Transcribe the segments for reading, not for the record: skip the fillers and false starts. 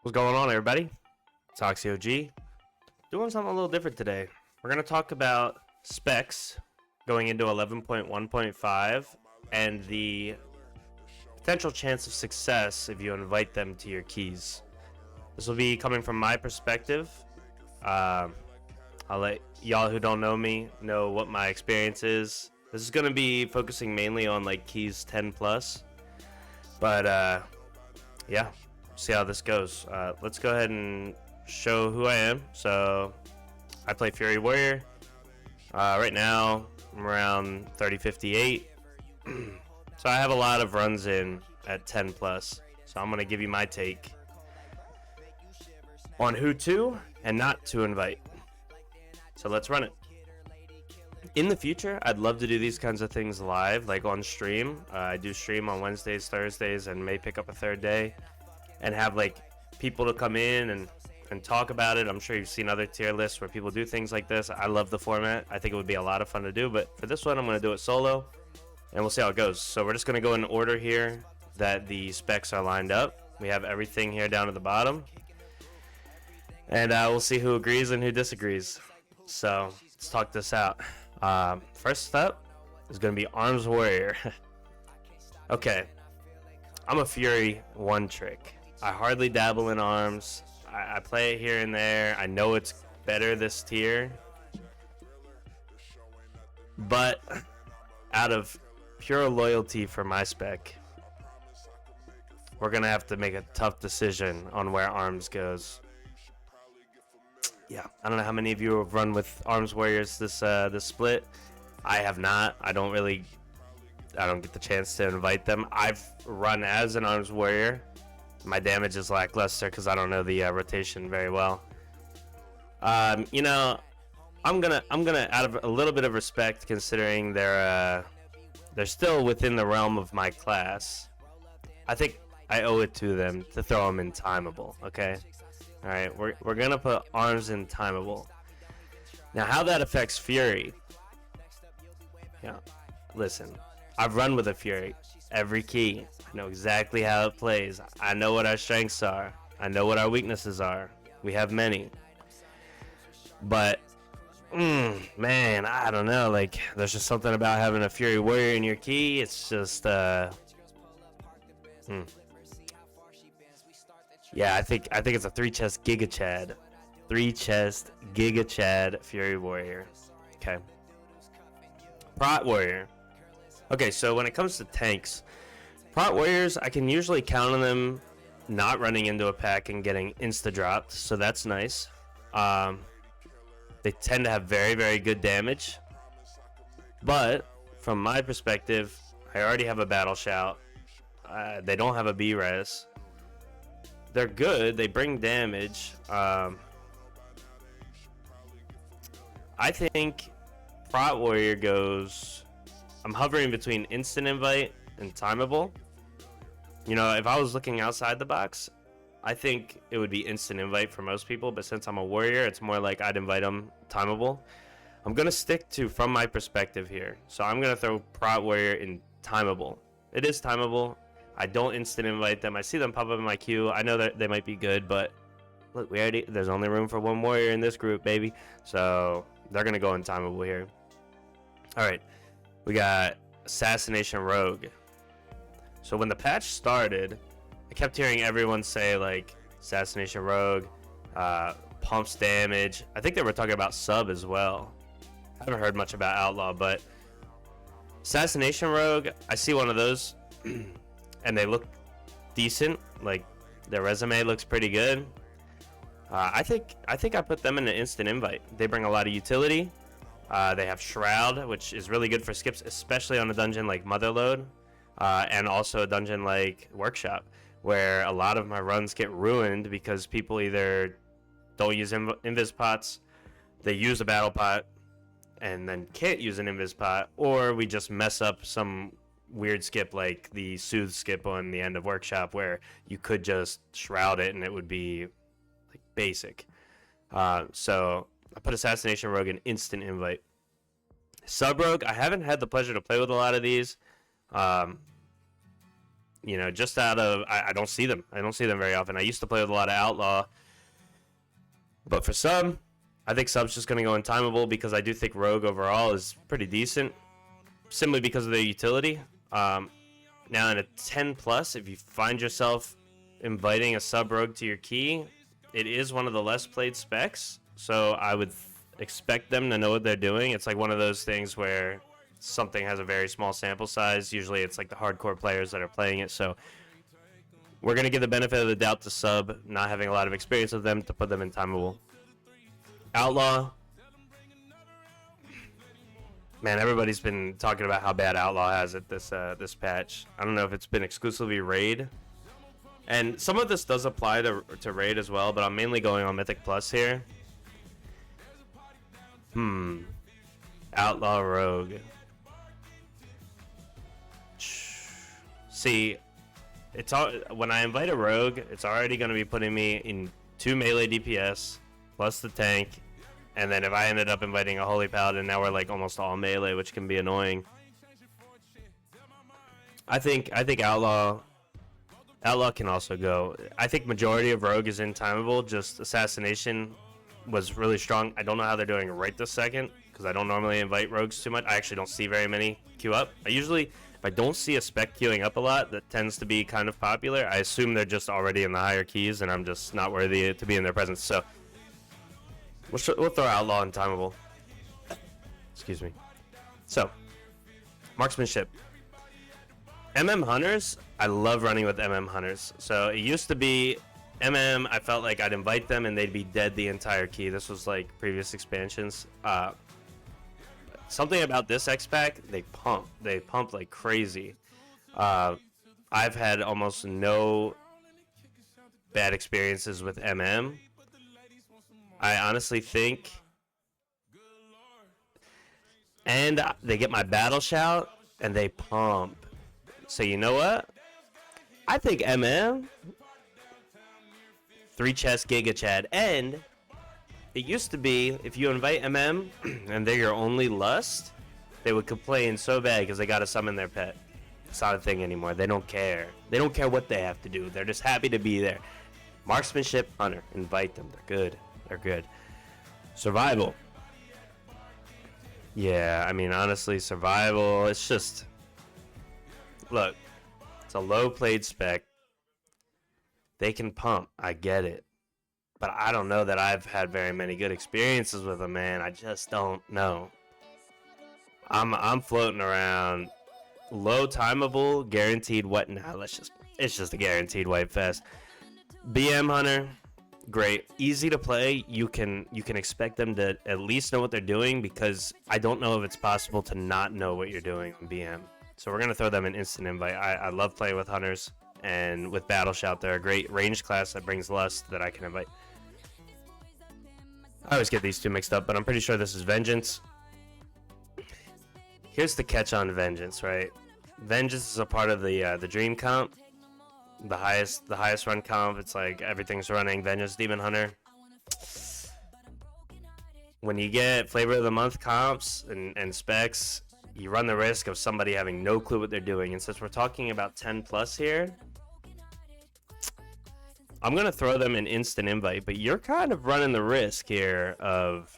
What's going on, everybody? It's OxxyOG. Doing something a little different today. We're going to talk about specs going into 11.1.5 and the potential chance of success if you invite them to your keys. This will be coming from my perspective. I'll let y'all who don't know me know what my experience is. This is going to be focusing mainly on like keys 10 plus. But yeah, see how this goes. Let's go ahead and show who I am. So I play Fury Warrior. Right now I'm around 30-58. So I have a lot of runs in at 10 plus. So I'm going to give you my take on who to and not to invite. So let's run it. In the future, I'd love to do these kinds of things live, like on stream. I do stream on Wednesdays, Thursdays, and may pick up a third day and have like people to come in and talk about it. I'm sure you've seen other tier lists where people do things like this. I love the format. I think it would be a lot of fun to do, but for this one, I'm going to do it solo and we'll see how it goes. So we're just going to go in order here that the specs are lined up. We have everything here down at the bottom, and we'll see who agrees and who disagrees. So let's talk this out. First up is going to be Arms Warrior. Okay, I'm a Fury one trick. I hardly dabble in arms. I play it here and there. I know it's better this tier, but out of pure loyalty for my spec, we're gonna have to make a tough decision on where arms goes. Yeah, I don't know how many of you have run with Arms Warriors this split. I have not. I don't get the chance to invite them. I've run as an Arms Warrior. My damage is lackluster because I don't know the rotation very well. You know, I'm gonna out of a little bit of respect, considering they're still within the realm of my class. I think I owe it to them to throw them in timeable. Okay. All right, we're gonna put arms in timeable. Now, how that affects Fury? Yeah, listen, I've run with a Fury every key. I know exactly how it plays. I know what our strengths are. I know what our weaknesses are. We have many, but man, I don't know. Like, there's just something about having a Fury Warrior in your key. It's just Yeah, I think it's a 3-chest Giga Chad. 3-chest Giga Chad Fury Warrior. Okay. Prot Warrior. Okay, so when it comes to tanks, Prot Warriors, I can usually count on them not running into a pack and getting insta-dropped, so that's nice. They tend to have very, very good damage. But, from my perspective, I already have a Battle Shout. They don't have a B-Res. They're good. They bring damage. I think Prot Warrior goes... I'm hovering between instant invite and timeable. You know, if I was looking outside the box, I think it would be instant invite for most people. But since I'm a warrior, it's more like I'd invite them timeable. I'm going to stick to from my perspective here. So I'm going to throw Prot Warrior in timeable. It is timeable. I don't instant invite them. I see them pop up in my queue. I know that they might be good, but look, there's only room for one warrior in this group, baby. So they're gonna go in timeable here. All right, we got Assassination Rogue. So when the patch started, I kept hearing everyone say like Assassination Rogue pumps damage. I think they were talking about sub as well. I haven't heard much about Outlaw, but Assassination Rogue, I see one of those. And they look decent. Like, their resume looks pretty good. I think I put them in an instant invite. They bring a lot of utility. They have Shroud, which is really good for skips, especially on a dungeon like Motherlode, and also a dungeon like Workshop, where a lot of my runs get ruined because people either don't use invis pots, they use a battle pot, and then can't use an invis pot, or we just mess up some weird skip like the Soothe skip on the end of Workshop, where you could just Shroud it and it would be like basic. So I put Assassination Rogue in instant invite. Sub Rogue, I haven't had the pleasure to play with a lot of these. You know, just out of I don't see them. I don't see them very often. I used to play with a lot of Outlaw, but for Sub, I think Sub's just going to go untimable because I do think Rogue overall is pretty decent, simply because of their utility. Now in a 10 plus, if you find yourself inviting a Sub Rogue to your key, it is one of the less played specs, so I would expect them to know what they're doing. It's like one of those things where something has a very small sample size. Usually it's like the hardcore players that are playing it, so we're going to give the benefit of the doubt to Sub, not having a lot of experience with them, to put them in timeable. Outlaw, man, everybody's been talking about how bad Outlaw has it this patch. I don't know if it's been exclusively raid, and some of this does apply to raid as well, but I'm mainly going on Mythic Plus here. Outlaw Rogue. See, it's all, when I invite a Rogue, it's already going to be putting me in 2 melee DPS plus the tank, and then if I ended up inviting a Holy Paladin, now we're like almost all melee, which can be annoying. I think Outlaw can also go. I think majority of Rogue is intimeable. Just Assassination was really strong. I don't know how they're doing right this second, because I don't normally invite Rogues too much. I actually don't see very many queue up. I usually, if I don't see a Spec queuing up a lot, that tends to be kind of popular. I assume they're just already in the higher keys, and I'm just not worthy to be in their presence. So we'll throw Outlaw and Timeable. Excuse me. So, Marksmanship. Hunters, I love running with Hunters. So it used to be I felt like I'd invite them and they'd be dead the entire key. This was like previous expansions. Something about this X pack, they pump like crazy. I've had almost no bad experiences with I honestly think, and they get my battle shout and they pump. So you know what? I think 3 chest Giga Chad, and it used to be if you invite and they're your only lust, they would complain so bad because they gotta summon their pet. It's not a thing anymore. They don't care. They don't care what they have to do. They're just happy to be there. Marksmanship Hunter, invite them. They're good. They're good. Survival. Yeah, I mean, honestly, survival, it's just, look, it's a low played spec. They can pump. I get it. But I don't know that I've had very many good experiences with them, man. I just don't know. I'm floating around low timeable, guaranteed what now? It's just a guaranteed wipe fest. BM Hunter, great. Easy to play. You can expect them to at least know what they're doing, because I don't know if it's possible to not know what you're doing in BM. So we're gonna throw them an instant invite. I love playing with Hunters, and with Battle Shout, they're a great range class that brings lust that I can invite. I always get these two mixed up, but I'm pretty sure this is Vengeance. Here's the catch on Vengeance, right? Vengeance is a part of the Dream comp, the highest run comp. It's like everything's running Vengeance Demon Hunter. When you get Flavor of the Month comps and specs, you run the risk of somebody having no clue what they're doing. And since we're talking about 10 plus here, I'm gonna throw them an instant invite, but you're kind of running the risk here of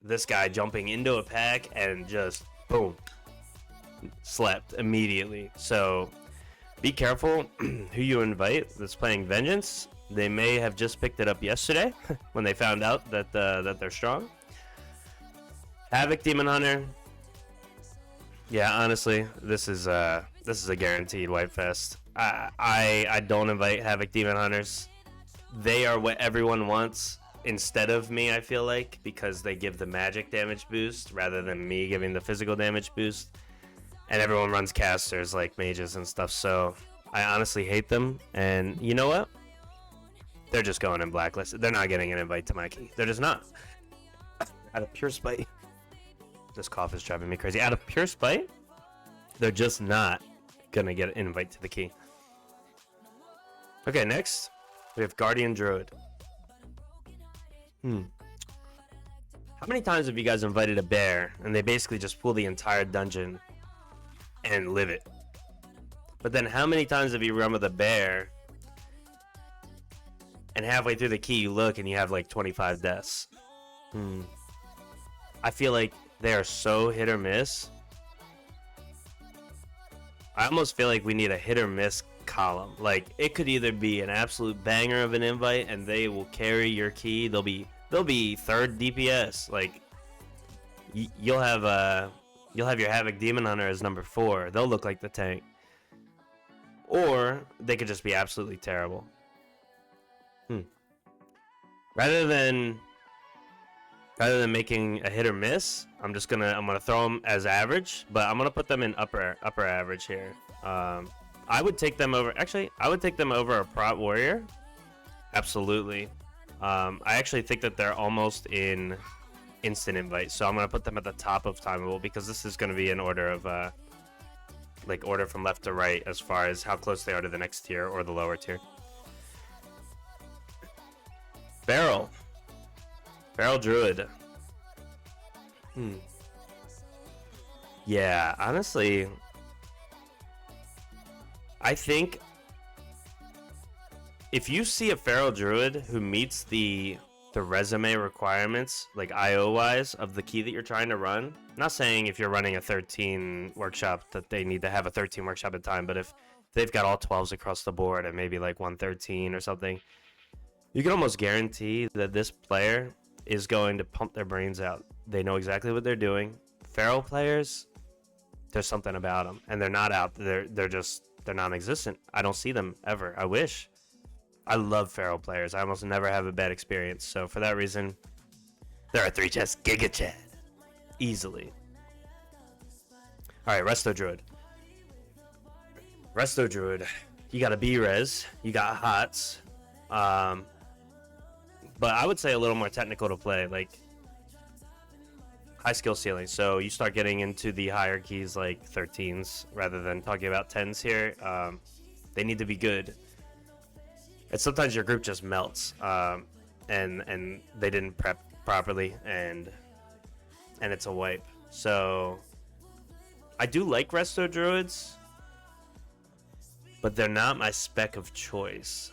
this guy jumping into a pack and just boom, slept immediately. So be careful who you invite that's playing Vengeance. They may have just picked it up yesterday when they found out that they're strong. Havoc Demon Hunter. Yeah, honestly, this is a guaranteed wipe fest. I don't invite Havoc Demon Hunters. They are what everyone wants instead of me, I feel like, because they give the magic damage boost rather than me giving the physical damage boost. And everyone runs casters like mages and stuff, so I honestly hate them. And you know what? They're just going in blacklisted. They're not getting an invite to my key. They're just not. Out of pure spite. This cough is driving me crazy. Out of pure spite, they're just not gonna get an invite to the key. Okay, next we have Guardian Druid. How many times have you guys invited a bear and they basically just pull the entire dungeon and live it? But then how many times have you run with a bear and halfway through the key you look and you have like 25 deaths? I feel like they are so hit or miss. I almost feel like we need a hit or miss column. Like, it could either be an absolute banger of an invite and they will carry your key. They'll be third DPS. Like, you'll have your Havoc Demon Hunter as number 4. They'll look like the tank. Or they could just be absolutely terrible. Rather than making a hit or miss, I'm gonna throw them as average, but I'm gonna put them in upper average here. I would take them over. Actually, I would take them over a Prot Warrior. Absolutely. I actually think that they're almost in instant invite, so I'm gonna put them at the top of Timeable because this is gonna be an order of like order from left to right as far as how close they are to the next tier or the lower tier. Feral Druid. Yeah, honestly, I think if you see a Feral Druid who meets the resume requirements, like IO wise, of the key that you're trying to run, I'm not saying if you're running a 13 workshop that they need to have a 13 workshop at a time, but if they've got all 12s across the board and maybe like 113 or something, you can almost guarantee that this player is going to pump their brains out. They know exactly what they're doing. Feral players, there's something about them, and they're not out. They're non-existent. I don't see them ever. I wish. I love Feral players. I almost never have a bad experience. So for that reason, there are 3 chests. Giga Chad. Easily. Alright, Resto Druid. Resto Druid. You got a B-Res. You got Hots. But I would say a little more technical to play. Like, high skill ceiling. So you start getting into the higher keys like 13s rather than talking about 10s here. They need to be good. And sometimes your group just melts, and they didn't prep properly, and it's a wipe. So I do like Resto Druids, but they're not my spec of choice.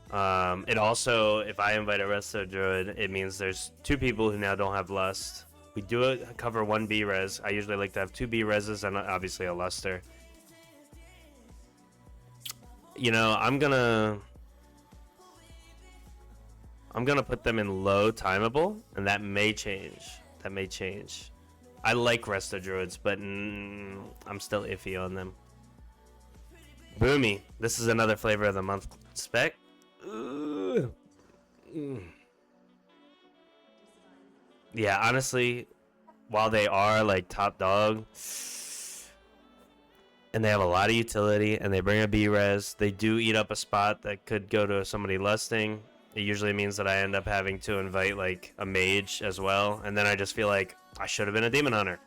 It also, if I invite a Resto Druid, it means there's 2 people who now don't have Lust. We do cover 1 B-Res. I usually like to have 2 B-Reses and obviously a Luster. You know, I'm gonna put them in low timeable, and that may change. I like Resto Druids, but I'm still iffy on them. Boomy. This is another flavor of the month spec. Yeah, honestly, while they are like top dog and they have a lot of utility and they bring a B-Res, they do eat up a spot that could go to somebody lusting. It usually means that I end up having to invite like a mage as well, and then I just feel like I should have been a demon hunter.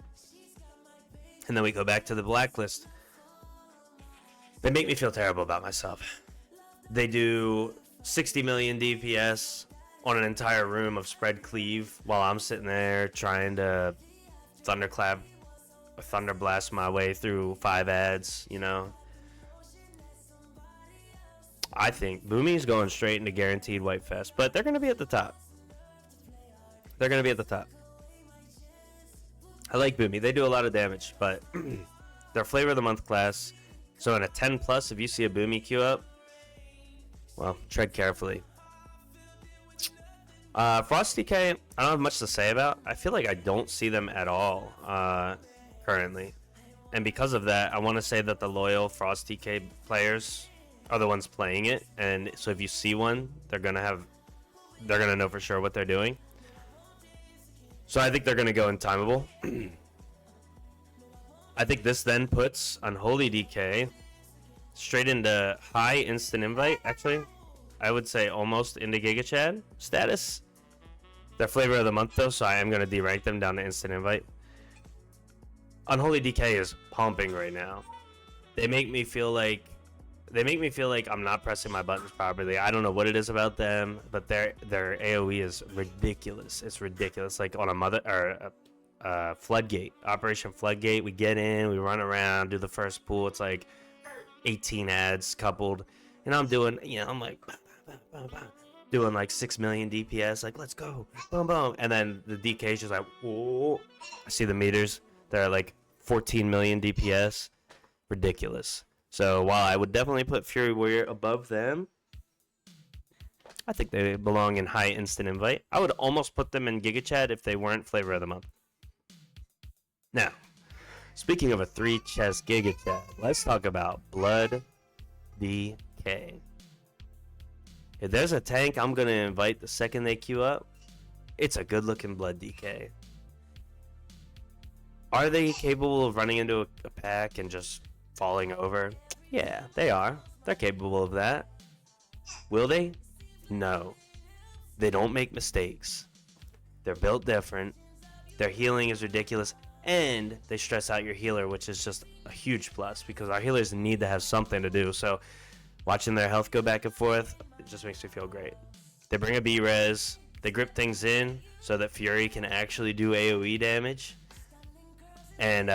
And then we go back to the blacklist. They make me feel terrible about myself. They do 60 million DPS on an entire room of spread cleave while I'm sitting there trying to thunder blast my way through 5 ads, you know. I think Boomy's going straight into guaranteed White Fest, but they're going to be at the top. I like Boomy. They do a lot of damage, but they're flavor of the month class. So in a 10 plus, if you see a Boomy queue up, well, tread carefully. Frost DK, I don't have much to say about. I feel like I don't see them at all currently. And because of that, I want to say that the loyal Frost DK players are the ones playing it. And so if you see one, they're going to know for sure what they're doing. So I think they're going to go in timeable. I think this then puts Unholy DK straight into high instant invite. Actually, I would say almost into Giga Chad status. They're flavor of the month though, so I am going to derank them down to instant invite. Unholy DK is pumping right now. They make me feel like I'm not pressing my buttons properly. I don't know what it is about them, but their AoE is ridiculous. It's ridiculous. Like on a mother or Floodgate, Operation Floodgate. We get in, we run around, do the first pool. It's like 18 ads coupled, and I'm doing, I'm like doing like 6 million DPS, like let's go, boom boom, and then the DK is just like, whoa. I see the meters, they're like 14 million DPS, ridiculous. So while I would definitely put Fury Warrior above them, I think they belong in high instant invite. I would almost put them in Giga Chat if they weren't flavor of the month. Now, speaking of a 3 chest Giga Chat, let's talk about Blood DK. If there's a tank I'm going to invite the second they queue up, it's a good looking Blood DK. Are they capable of running into a pack and just falling over? Yeah, they are. They're capable of that. Will they? No. They don't make mistakes. They're built different. Their healing is ridiculous. And they stress out your healer, which is just a huge plus because our healers need to have something to do. So watching their health go back and forth, it just makes me feel great. They bring a B-res. They grip things in so that Fury can actually do AoE damage. And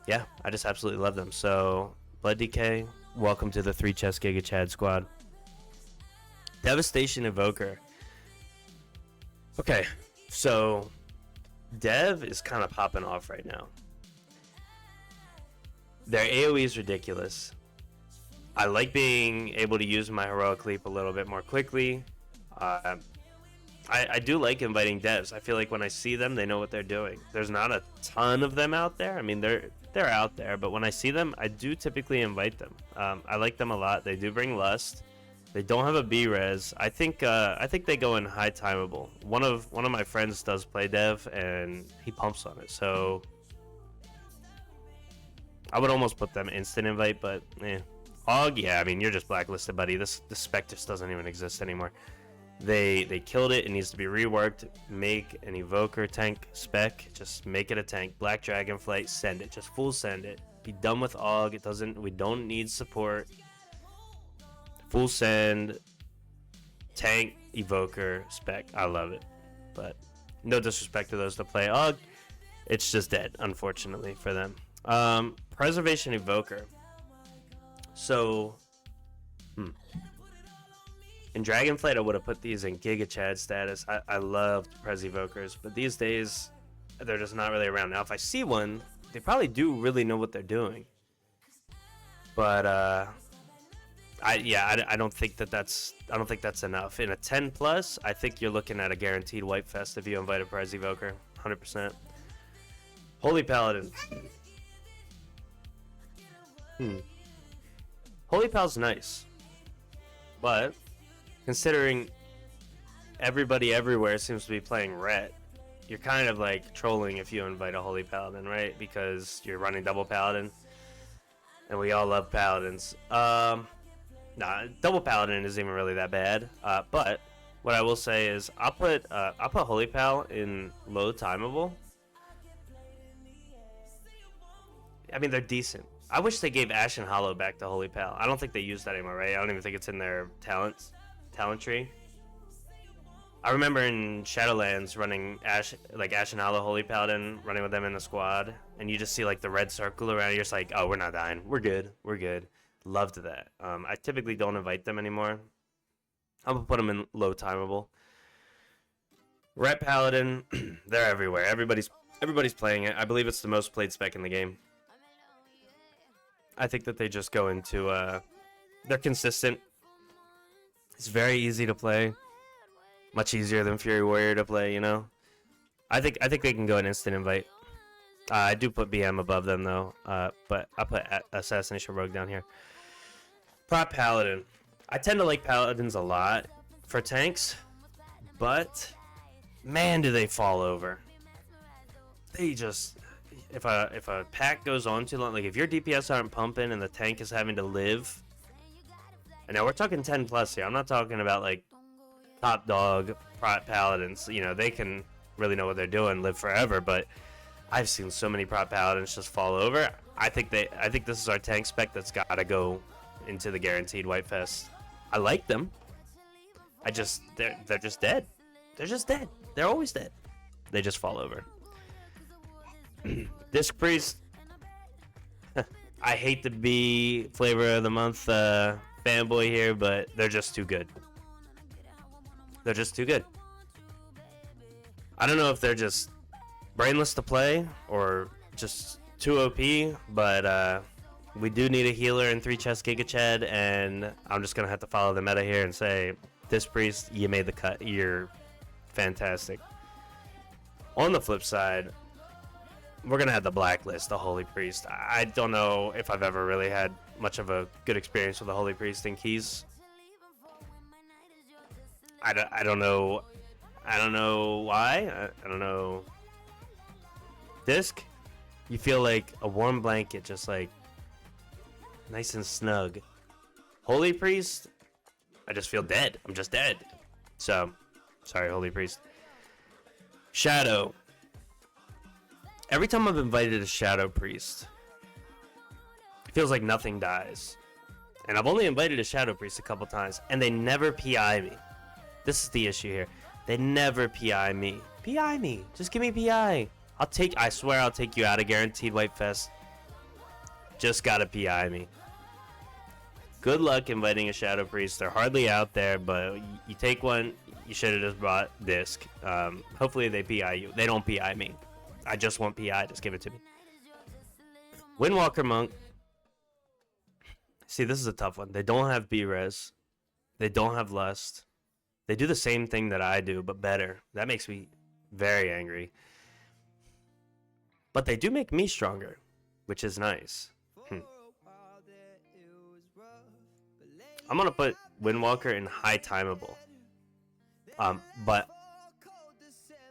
yeah, I just absolutely love them. So Blood DK, welcome to the 3 chest Giga Chad squad. Devastation Evoker. Okay, so Dev is kind of popping off right now. Their AoE is ridiculous. I like being able to use my heroic leap a little bit more quickly. I do like inviting devs. I feel like when I see them, they know what they're doing. There's not a ton of them out there. I mean, they're out there, but when I see them, I do typically invite them. I like them a lot. They do bring lust. They don't have a B-res. I think they go in high timeable. One of my friends does play dev, and he pumps on it. So I would almost put them instant invite, but OG, yeah, I mean, you're just blacklisted, buddy. This spec just doesn't even exist anymore. They killed it. It needs to be reworked. Make an evoker tank spec. Just make it a tank. Black Dragonflight, send it. Just full send it. Be done with OG. We don't need support. Full send, tank, evoker, spec. I love it. But no disrespect to those that play OG. It's just dead, unfortunately, for them. Preservation Evoker. So, in Dragonflight, I would have put these in Giga Chad status. I loved Pres Evokers, but these days, they're just not really around. Now, if I see one, they probably do really know what they're doing. But, I don't think that's enough. In a 10 plus, I think you're looking at a guaranteed wipe fest if you invite a Pres Evoker, 100%. Holy Paladin. Holy Pal's nice, but considering everybody everywhere seems to be playing Ret, you're kind of like trolling if you invite a Holy Paladin, right? Because you're running double Paladin, and we all love Paladins. Nah, double Paladin isn't even really that bad. But what I will say is I'll put Holy Pal in low timeable. I mean, they're decent. I wish they gave Ashen Hollow back to Holy Pal. I don't think they use that anymore, right? I don't even think it's in their talent tree. I remember in Shadowlands running Ashen Hollow Holy Paladin, running with them in the squad, and you just see like the red circle around. You're just like, oh, we're not dying. We're good. We're good. Loved that. I typically don't invite them anymore. I'm gonna put them in low timeable. Ret Paladin, they're everywhere. Everybody's playing it. I believe it's the most played spec in the game. I think that they just go into they're consistent. It's very easy to play. Much easier than Fury Warrior to play, you know. I think they can go an instant invite. I do put BM above them though, but I put Assassination Rogue down here. Prop Paladin. I tend to like Paladins a lot for tanks, but man, do they fall over. They just, if a pack goes on too long, like if your DPS aren't pumping and the tank is having to live, and now we're talking 10 plus here. I'm not talking about like top dog prop Paladins. You know, they can really know what they're doing, live forever, but I've seen so many prop Paladins just fall over. I think this is our tank spec that's got to go into the guaranteed wipe fest. I like them. They're just dead. They're just dead. They're always dead. They just fall over. Disc Priest. I hate to be flavor of the month fanboy here, but they're just too good. They're just too good. I don't know if they're just brainless to play or just too OP, but we do need a healer in 3 chest Giga Chad, and I'm just gonna have to follow the meta here and say, Disc Priest, you made the cut. You're fantastic. On the flip side, we're gonna have the Blacklist, the Holy Priest. I don't know if I've ever really had much of a good experience with the Holy Priest in keys. I don't know. I don't know why. I don't know. Disc, you feel like a warm blanket, just like nice and snug. Holy Priest, I just feel dead. I'm just dead. So, sorry, Holy Priest. Shadow. Every time I've invited a Shadow Priest, it feels like nothing dies. And I've only invited a Shadow Priest a couple times, and they never PI me. This is the issue here. They never PI me. PI me. Just give me PI. I swear I'll take you out of Guaranteed White Fest. Just gotta PI me. Good luck inviting a Shadow Priest. They're hardly out there, but you take one, you should have just brought Disc. Hopefully they PI you. They don't PI me. I just want PI. Just give it to me. Windwalker Monk. See, this is a tough one. They don't have B-Res. They don't have Lust. They do the same thing that I do, but better. That makes me very angry. But they do make me stronger, which is nice. I'm going to put Windwalker in high timeable. But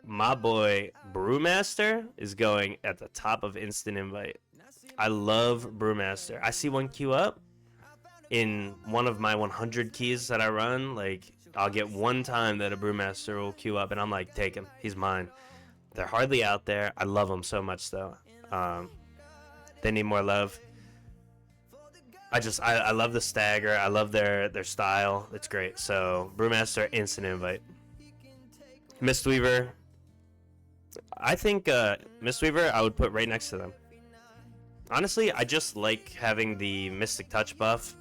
my boy Brewmaster is going at the top of instant invite. I love Brewmaster. I see one queue up in one of my 100 keys that I run. Like, I'll get one time that a Brewmaster will queue up, and I'm like, take him. He's mine. They're hardly out there. I love them so much, though. They need more love. I love the stagger. I love their style. It's great. So, Brewmaster, instant invite. Mistweaver. I think Mistweaver I would put right next to them. Honestly, I just like having the Mystic Touch buff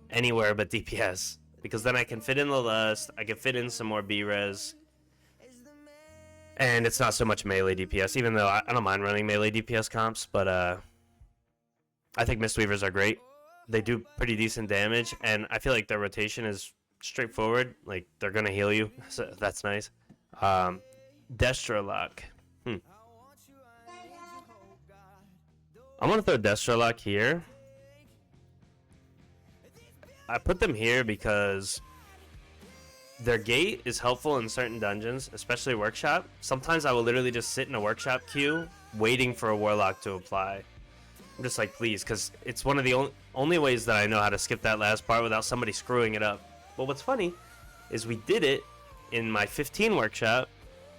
anywhere but DPS. Because then I can fit in the Lust, I can fit in some more B-Res. And it's not so much melee DPS, even though I don't mind running melee DPS comps. But I think Mistweavers are great. They do pretty decent damage, and I feel like their rotation is straightforward. Like, they're going to heal you, so that's nice. Destrolock. I'm going to throw Destrolock here. I put them here because their gate is helpful in certain dungeons, especially Workshop. Sometimes I will literally just sit in a Workshop queue waiting for a Warlock to apply. I'm just like, please, because it's one of the only ways that I know how to skip that last part without somebody screwing it up. But what's funny is we did it in my 15 Workshop,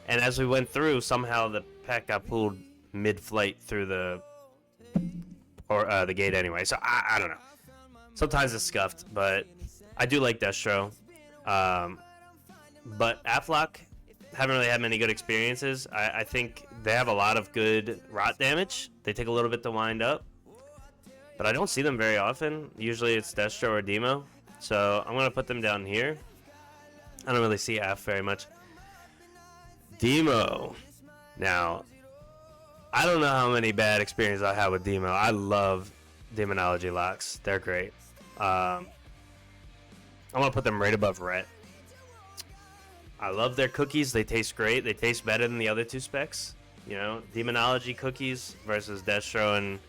and as we went through, somehow the pack got pulled mid-flight through the gate anyway. So I don't know. Sometimes it's scuffed, but I do like Destro. But Afflock, haven't really had many good experiences. I think they have a lot of good rot damage. They take a little bit to wind up, but I don't see them very often. Usually it's Destro or Demo, so I'm going to put them down here. I don't really see Aff very much. Demo. Now, I don't know how many bad experiences I had with Demo. I love Demonology locks. They're great. I'm going to put them right above Ret. I love their cookies. They taste great. They taste better than the other two specs. You know, Demonology cookies versus Destro and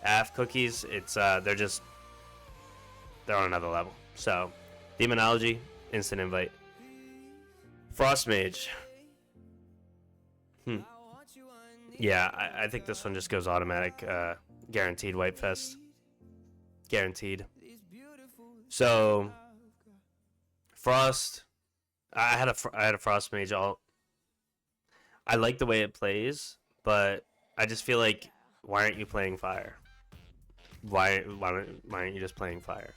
Aff cookies. It's they're on another level. So, Demonology, instant invite. Frost Mage. Yeah, I think this one just goes automatic. Guaranteed White Fest. Guaranteed. So, Frost. I had a Frost Mage. I like the way it plays, but I just feel like, why aren't you playing Fire? Why aren't you just playing Fire?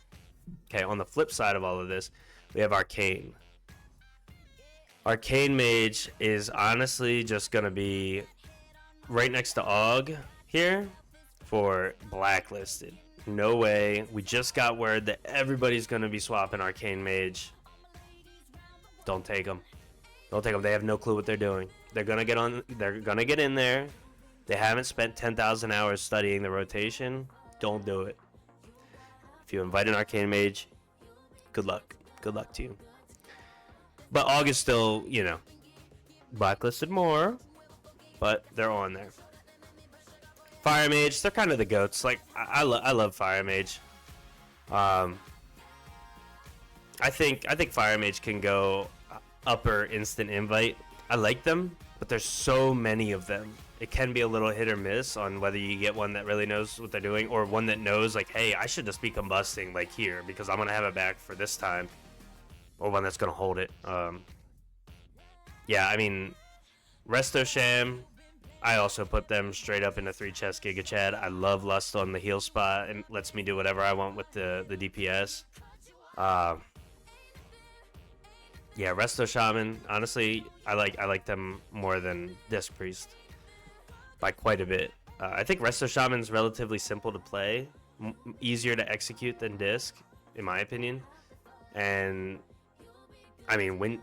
Okay, on the flip side of all of this, we have Arcane. Arcane Mage is honestly just gonna be right next to OG here for blacklisted. No way. We just got word that everybody's going to be swapping Arcane Mage. Don't take them. Don't take them. They have no clue what they're doing. They're going to get on. They're going to get in there. They haven't spent 10,000 hours studying the rotation. Don't do it. If you invite an Arcane Mage, good luck. Good luck to you. But OG is still, you know, blacklisted more. But they're on there. Fire Mage, they're kind of the goats. Like I love Fire Mage. I think Fire Mage can go upper instant invite. I like them, but there's so many of them. It can be a little hit or miss on whether you get one that really knows what they're doing or one that knows like, hey, I should just be combusting like here because I'm gonna have it back for this time, or one that's gonna hold it. Yeah, I mean, Resto Sham. I also put them straight up into 3 chest Giga Chad. I love Lust on the heal spot and lets me do whatever I want with the DPS. Yeah, Resto Shaman. Honestly, I like them more than Disc Priest by quite a bit. I think Resto Shaman's relatively simple to play, easier to execute than Disc, in my opinion. And I mean, Wind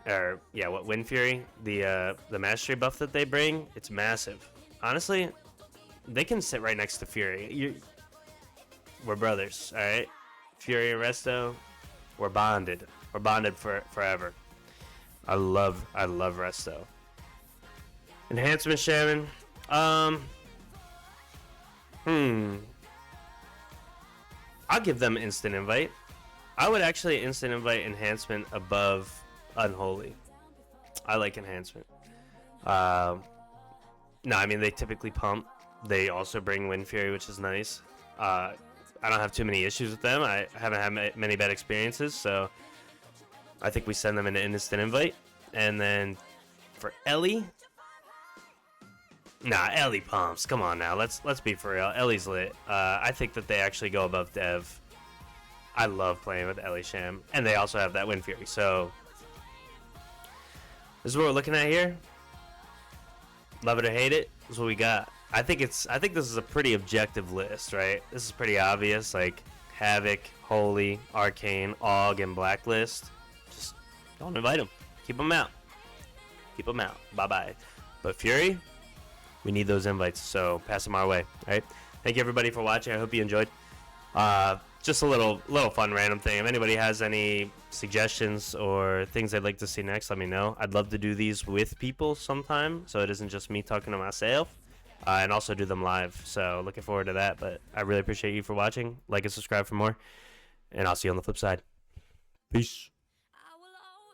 Fury, the mastery buff that they bring, it's massive. Honestly, they can sit right next to Fury. We're brothers, all right? Fury and Resto, we're bonded. We're bonded forever. I love Resto. Enhancement Shaman. I'll give them instant invite. I would actually instant invite Enhancement above Unholy. I like Enhancement. No, I mean, they typically pump. They also bring Wind Fury, which is nice. I don't have too many issues with them. I haven't had many bad experiences, so I think we send them an instant invite. And then for Ellie, nah, Ellie pumps. Come on now, let's be for real. Ellie's lit. I think that they actually go above Dev. I love playing with Ellie Sham, and they also have that Wind Fury. So this is what we're looking at here. Love it or hate it, this is what we got. I think this is a pretty objective list, right? This is pretty obvious, like Havoc, Holy, Arcane, AUG, and Blacklist. Just don't invite them. Keep them out. Keep them out. Bye-bye. But Fury, we need those invites, so pass them our way. All right. Thank you, everybody, for watching. I hope you enjoyed. Just a little fun random thing. If anybody has any suggestions or things they'd like to see next, let me know. I'd love to do these with people sometime, so it isn't just me talking to myself. And also do them live. So looking forward to that. But I really appreciate you for watching. Like and subscribe for more. And I'll see you on the flip side. Peace.